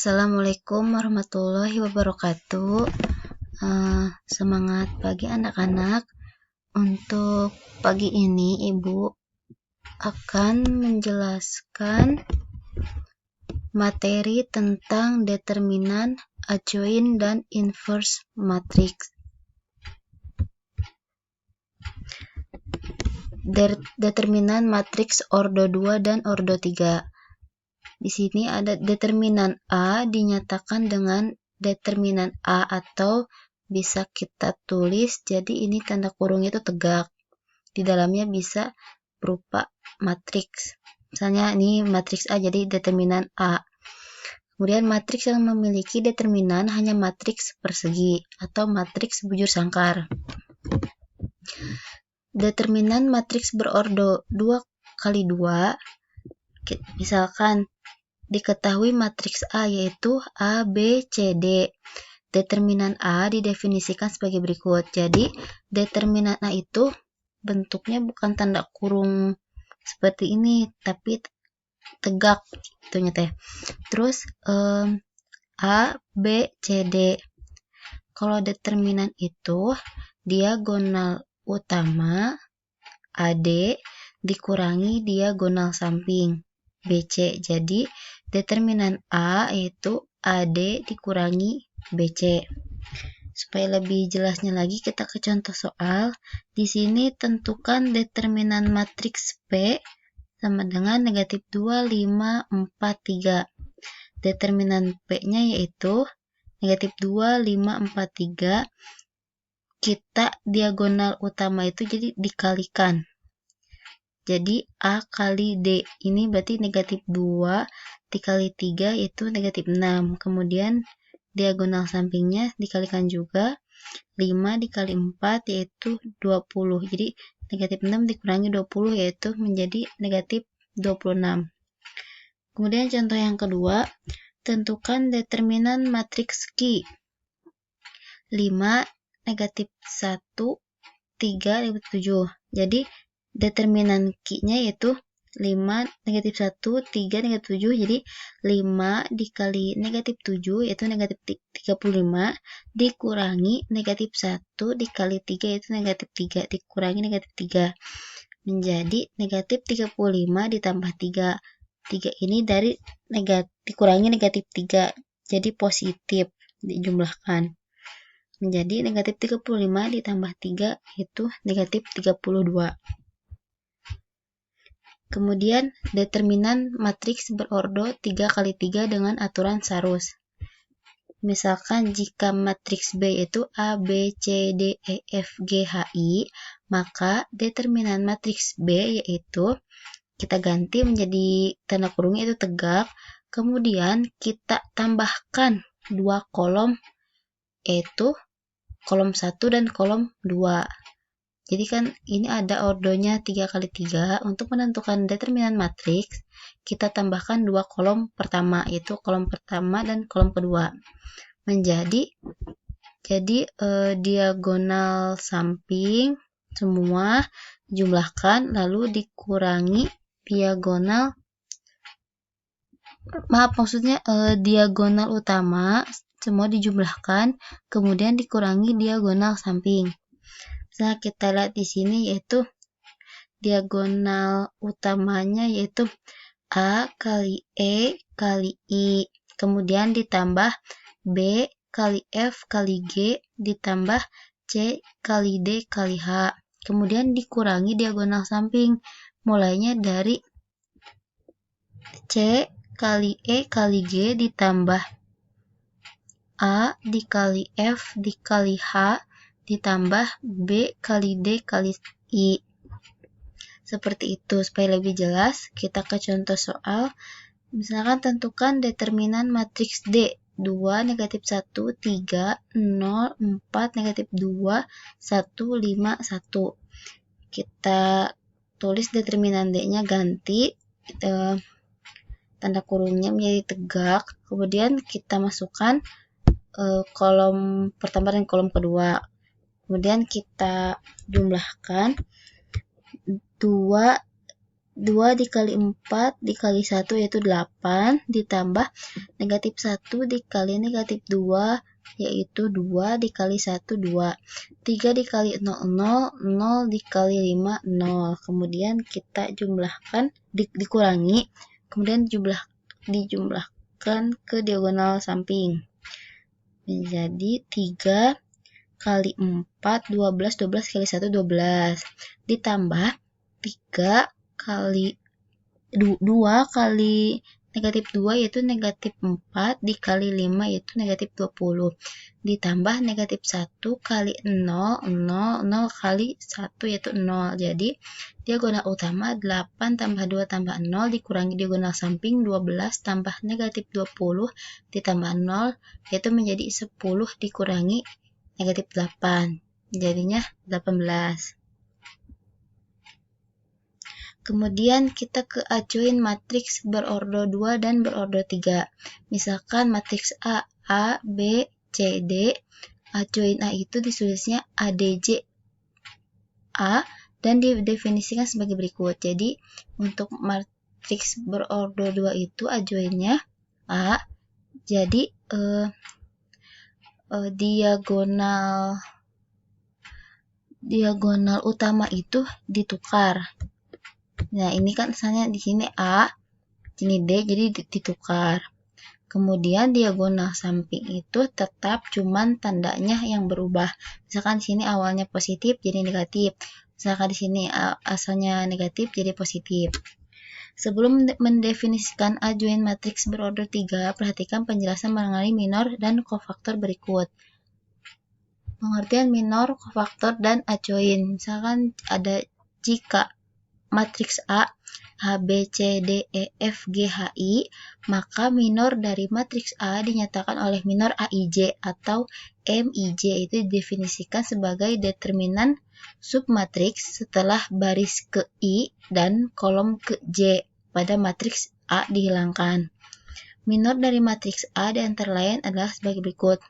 Assalamualaikum warahmatullahi wabarakatuh. Semangat pagi anak-anak. Untuk pagi ini Ibu akan menjelaskan materi tentang determinan, adjoint, dan inverse matrix. Determinan matriks ordo 2 dan ordo 3. Di sini ada determinan A dinyatakan dengan determinan A, atau bisa kita tulis jadi ini tanda kurung itu tegak. Di dalamnya bisa berupa matriks. Misalnya ini matriks A, jadi determinan A. Kemudian matriks yang memiliki determinan hanya matriks persegi atau matriks bujur sangkar. Determinan matriks berordo 2 kali 2, misalkan diketahui matriks A yaitu A, B, C, D. Determinan A didefinisikan sebagai berikut. Jadi, determinan A itu bentuknya bukan tanda kurung seperti ini, tapi tegak itunya teh. Terus A, B, C, D. Kalau determinan itu diagonal utama AD dikurangi diagonal samping BC. Jadi determinan A yaitu AD dikurangi BC. Supaya lebih jelasnya lagi kita ke contoh soal. Di sini tentukan determinan matriks P sama dengan negatif 2, 5, 4, 3. Determinan P-nya yaitu negatif 2, 5, 4, 3. Kita diagonal utama itu jadi dikalikan. Jadi A kali D ini berarti negatif 2 dikali 3 yaitu negatif 6. Kemudian diagonal sampingnya dikalikan juga. 5 dikali 4 yaitu 20. Jadi negatif 6 dikurangi 20 yaitu menjadi negatif 26. Kemudian contoh yang kedua, tentukan determinan matriks Q. 5 negatif 1 3 negatif 7. Jadi determinan Q-nya yaitu 5 negatif 1 3 negatif 7. Jadi 5 dikali negatif 7 yaitu negatif 35 dikurangi negatif 1 dikali 3 yaitu negatif 3 dikurangi negatif 3 menjadi negatif 35 ditambah 3. 3 ini dari dikurangi negatif 3 jadi positif dijumlahkan menjadi negatif 35 ditambah 3 itu negatif 32. Kemudian determinan matriks berordo 3 kali 3 dengan aturan Sarus. Misalkan jika matriks B itu A, B, C, D, E, F, G, H, I, maka determinan matriks B yaitu kita ganti menjadi tanda kurungnya itu tegak, kemudian kita tambahkan 2 kolom yaitu kolom 1 dan kolom 2. Jadi kan ini ada ordonya 3 kali 3. Untuk menentukan determinan matriks, kita tambahkan 2 kolom pertama, yaitu kolom pertama dan kolom kedua. Jadi diagonal samping semua jumlahkan, lalu dikurangi diagonal, diagonal utama semua dijumlahkan, kemudian dikurangi diagonal samping. Nah, kita lihat di sini yaitu diagonal utamanya yaitu A kali E kali I, kemudian ditambah B kali F kali G ditambah C kali D kali H, kemudian dikurangi diagonal samping, mulainya dari C kali E kali G ditambah A dikali F dikali H ditambah B kali D kali I. Seperti itu. Supaya lebih jelas, kita ke contoh soal. Misalkan tentukan determinan matriks D. 2, negatif 1, 3, 0, 4, negatif 2, 1, 5, 1. Kita tulis determinan D-nya ganti. Tanda kurungnya menjadi tegak. Kemudian kita masukkan kolom pertama dan kolom kedua. Kemudian kita jumlahkan 2 2 dikali 4 dikali 1 yaitu 8, ditambah negatif 1 dikali negatif 2 yaitu 2 dikali 1, 2. 3 dikali 0, 0, 0 dikali 5, 0. Kemudian kita jumlahkan, dikurangi, kemudian dijumlahkan ke diagonal samping. Jadi 3 kali 4, 12, 12 kali 1, 12. Ditambah 3 kali 2 kali negatif 2 yaitu negatif 4 dikali 5 yaitu negatif 20. Ditambah negatif 1 kali 0, 0, 0 kali 1 yaitu 0. Jadi diagonal utama 8 tambah 2 tambah 0 dikurangi diagonal samping 12 tambah negatif 20 ditambah 0 yaitu menjadi 10 dikurangi negatif 8. Jadinya 18. Kemudian kita ke acuin matriks berordo 2 dan berordo 3. Misalkan matriks A, A, B, C, D. Acuin A itu ditulisnya ADJ A dan didefinisikan sebagai berikut. Jadi untuk matriks berordo 2 itu acuinnya A. Jadi diagonal utama itu ditukar. Nah, ini kan misalnya di sini A, sini D, jadi ditukar. Kemudian diagonal samping itu tetap cuman tandanya yang berubah. Misalkan di sini awalnya positif jadi negatif. Misalkan di sini asalnya negatif jadi positif. Sebelum mendefinisikan acuin matriks berordo 3, perhatikan penjelasan mengenai minor dan kofaktor berikut. Pengertian minor, kofaktor, dan acuin. Misalkan ada jika matriks A, B, C, D, E, F, G, H, I, maka minor dari matriks A dinyatakan oleh minor AIJ atau MIJ itu didefinisikan sebagai determinan submatriks setelah baris ke I dan kolom ke J pada matriks A dihilangkan. Minor dari matriks A di antara lain adalah sebagai berikut.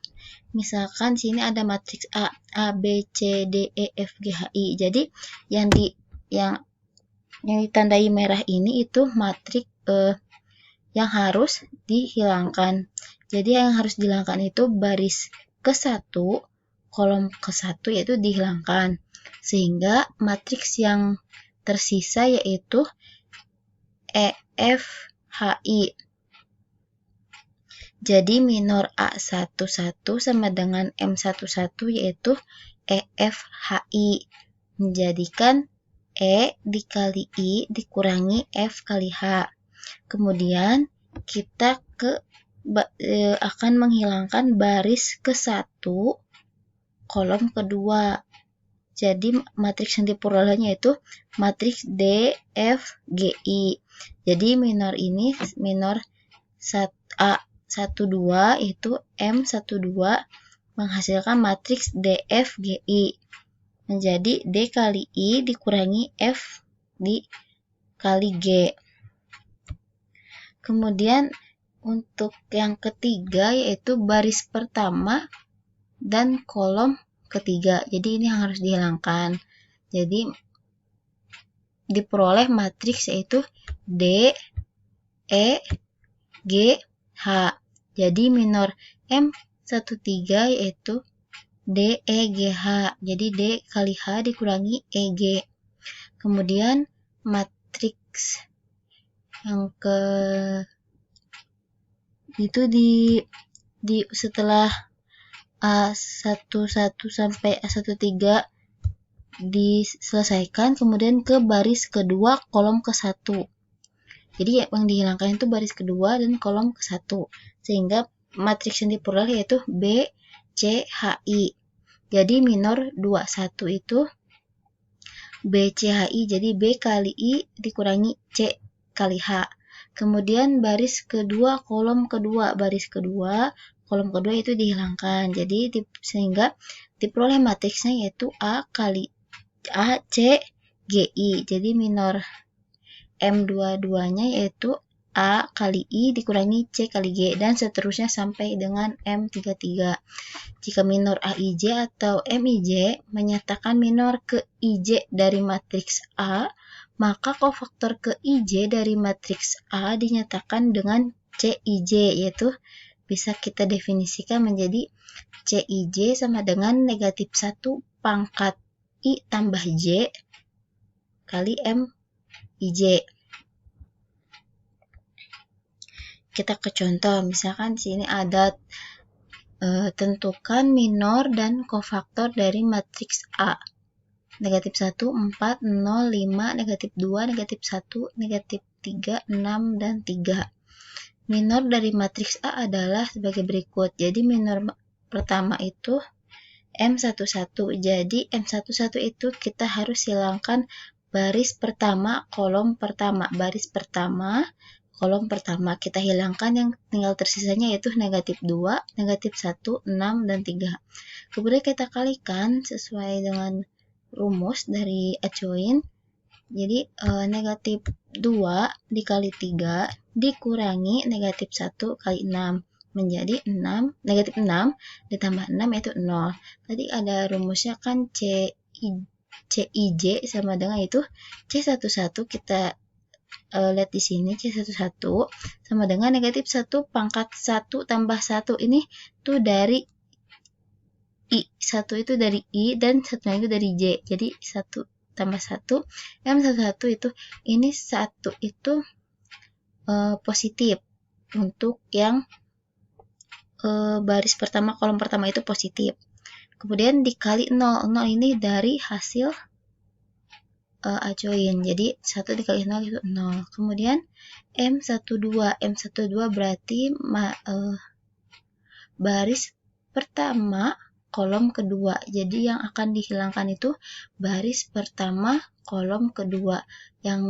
Misalkan sini ada matriks A, B, C, D, E, F, G, H, I. Jadi yang ditandai merah ini itu matriks yang harus dihilangkan. Jadi yang harus dihilangkan itu baris ke-1, kolom ke-1 yaitu dihilangkan. Sehingga matriks yang tersisa yaitu EFHI. Jadi minor A11 sama dengan M11 yaitu EFHI. Menjadikan E dikali I dikurangi F kali H. Kemudian kita akan menghilangkan baris ke-1, kolom ke-2. Jadi matriks yang diperolehnya itu matriks D, F, G, I. Jadi minor ini, minor A12 itu M12 menghasilkan matriks D, F, G, I. Menjadi D kali I dikurangi F dikali G. Kemudian untuk yang ketiga yaitu baris pertama dan kolom ketiga. Jadi ini yang harus dihilangkan. Jadi diperoleh matriks yaitu D, E, G, H. Jadi minor M13 yaitu D, E, G, H. Jadi D kali H dikurangi E, G. Kemudian matriks yang itu setelah A11 sampai A13 diselesaikan, kemudian ke baris kedua kolom ke-1. Jadi yang dihilangkan itu baris kedua dan kolom ke-1. Sehingga matriks yang diperoleh yaitu B, C, H, I. Jadi minor 21 itu B, C, H, I. Jadi B kali I dikurangi C kali H. Kemudian baris kedua, kolom kedua. Baris kedua, kolom kedua itu dihilangkan. Jadi sehingga diperoleh matriksnya yaitu A kali A, C, G, I. Jadi minor M22-nya yaitu A kali I dikurangi C kali G dan seterusnya sampai dengan M33. Jika minor AIJ atau MIJ menyatakan minor ke IJ dari matriks A, maka kofaktor ke-IJ dari matriks A dinyatakan dengan CIJ, yaitu bisa kita definisikan menjadi CIJ sama dengan negatif 1 pangkat I tambah J kali MIJ. Kita ke contoh, misalkan di sini ada tentukan minor dan kofaktor dari matriks A. Negatif 1, 4, 0, 5, negatif 2, negatif 1, negatif 3, 6, dan 3. Minor dari matriks A adalah sebagai berikut. Jadi minor pertama itu M11. Jadi M11 itu kita harus hilangkan baris pertama, kolom pertama. Baris pertama, kolom pertama. Kita hilangkan, yang tinggal tersisanya yaitu negatif 2, negatif 1, 6, dan 3. Kemudian kita kalikan sesuai dengan rumus dari ajoin. Jadi negatif 2 dikali 3 dikurangi negatif 1 kali 6 menjadi 6, negatif 6 ditambah 6 yaitu 0. Tadi ada rumusnya kan CIJ sama dengan itu C11, kita lihat di sini C11 sama dengan negatif 1 pangkat 1 tambah 1, ini tuh dari I, 1 itu dari I dan 1 itu dari J. Jadi 1 tambah 1, M11 itu, ini 1 itu positif. Untuk yang baris pertama, kolom pertama itu positif. Kemudian dikali 0. 0 ini dari hasil ajoin. Jadi 1 dikali 0 itu 0. Kemudian M12. M12 berarti baris pertama, kolom kedua. Jadi yang akan dihilangkan itu baris pertama, kolom kedua, yang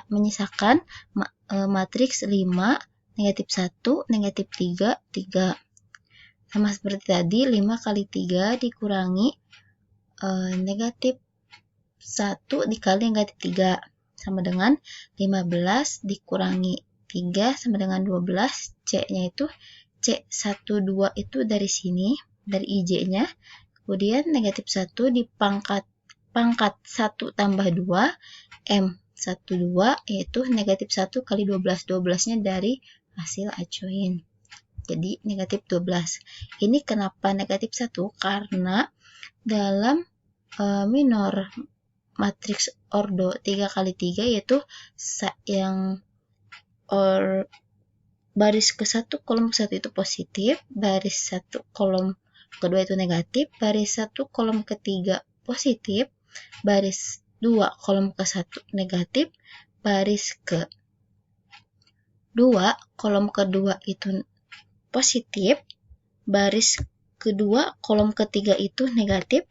menyisakan matriks 5, negatif 1, negatif 3, 3. Sama seperti tadi, 5 kali 3 dikurangi negatif 1 dikali negatif 3 sama dengan 15 dikurangi 3 sama dengan 12. C-nya itu C12 itu dari sini, dari IJ-nya. Kemudian negatif 1 dipangkat 1 tambah 2, M12 yaitu negatif 1 kali 12. 12-nya dari hasil ajoin. Jadi negatif 12. Ini kenapa negatif 1? Karena dalam minor matriks ordo 3 kali 3 yaitu yang baris ke-1 kolom ke-1 itu positif, baris 1 kolom kedua itu negatif, baris 1 kolom ketiga positif, baris 2 kolom ke-1 negatif, baris ke-2 kolom kedua itu positif, baris kedua kolom ketiga itu negatif,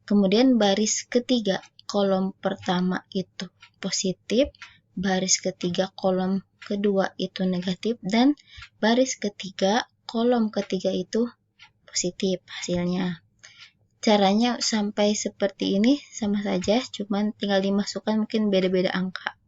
kemudian baris ketiga kolom pertama itu positif, baris ketiga kolom kedua itu negatif, dan baris ketiga kolom ketiga itu positif hasilnya. Caranya sampai seperti ini sama saja, cuman tinggal dimasukkan mungkin beda-beda angka.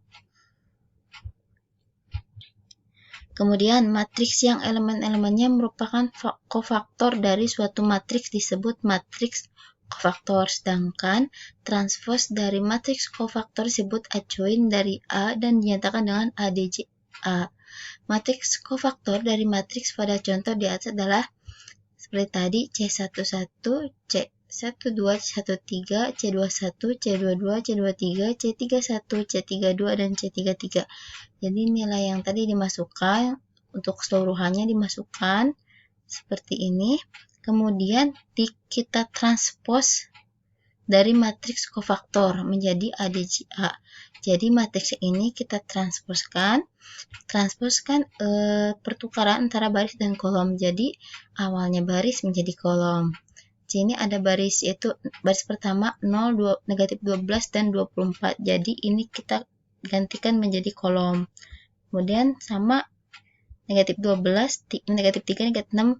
Kemudian matriks yang elemen-elemennya merupakan kofaktor dari suatu matriks disebut matriks kofaktor, sedangkan transpose dari matriks kofaktor disebut adjoin dari A dan dinyatakan dengan ADJ A. Matriks kofaktor dari matriks pada contoh di atas adalah seperti tadi C11, C12, C13, C21, C22, C23, C31, C32, dan C33. Jadi nilai yang tadi dimasukkan, untuk keseluruhannya dimasukkan seperti ini. Kemudian kita transpose dari matriks kofaktor menjadi ADJA. Jadi matriks ini kita transposkan pertukaran antara baris dan kolom. Jadi awalnya baris menjadi kolom. Sini ada baris, yaitu baris pertama 0, 2, negatif 12 dan 24. Jadi ini kita gantikan menjadi kolom. Kemudian sama negatif 12, negatif 3, negatif 6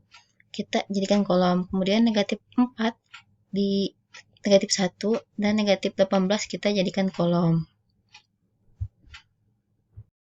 kita jadikan kolom. Kemudian negatif 4 di negatif 1 dan negatif 18 kita jadikan kolom.